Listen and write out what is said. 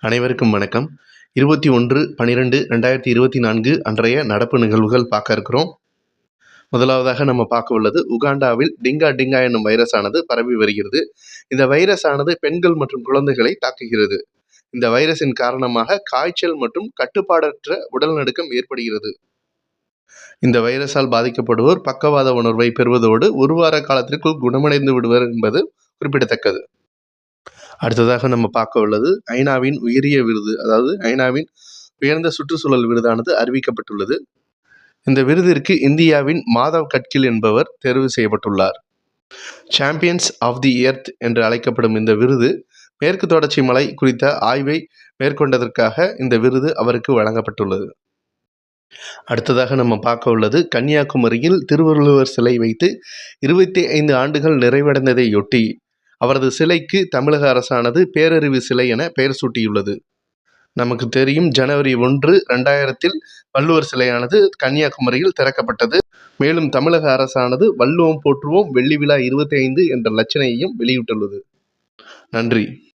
அனைவருக்கும் வணக்கம். 21/12/2024 அன்றைய நடப்பு நிகழ்வுகள் பார்க்க இருக்கிறோம். முதலாவதாக நம்ம பார்க்க உள்ளது உகாண்டாவில் டிங்கா டிங்கா என்னும் வைரஸ் ஆனது பரவி வருகிறது. இந்த வைரஸ் ஆனது பெண்கள் மற்றும் குழந்தைகளை தாக்குகிறது. இந்த வைரஸின் காரணமாக காய்ச்சல் மற்றும் கட்டுப்பாடற்ற உடல் நடுக்கம் ஏற்படுகிறது. இந்த வைரஸால் பாதிக்கப்படுவோர் பக்கவாத உணர்வை பெறுவதோடு ஒரு வார காலத்திற்குள் குணமடைந்து விடுவர் என்பது குறிப்பிடத்தக்கது. அடுத்ததாக நம்ம பார்க்க உள்ளது ஐநாவின் உயரிய விருது, அதாவது ஐநாவின் உயர்ந்த சுற்றுச்சூழல் விருதானது அறிவிக்கப்பட்டுள்ளது. இந்த விருதிற்கு இந்தியாவின் மாதவ் கட்கில் என்பவர் தேர்வு செய்யப்பட்டுள்ளார். சாம்பியன்ஸ் ஆஃப் தி எர்த் என்று அழைக்கப்படும் இந்த விருது மேற்கு தொடர்ச்சி மலை குறித்த ஆய்வை மேற்கொண்டதற்காக இந்த விருது அவருக்கு வழங்கப்பட்டுள்ளது. அடுத்ததாக நம்ம பார்க்க உள்ளது கன்னியாகுமரியில் திருவள்ளுவர் சிலை வைத்து 25 ஆண்டுகள் நிறைவடைந்ததையொட்டி அவரது சிலைக்கு தமிழக அரசானது பேரறிவு சிலை என பெயர் சூட்டியுள்ளது. நமக்கு தெரியும், ஜனவரி 1, 2000 வள்ளுவர் சிலையானது கன்னியாகுமரியில் திறக்கப்பட்டது. மேலும் தமிழக அரசானது வள்ளுவம் போற்றுவோம் வெள்ளி விழா 25 என்ற லட்சணையையும் வெளியிட்டுள்ளது. நன்றி.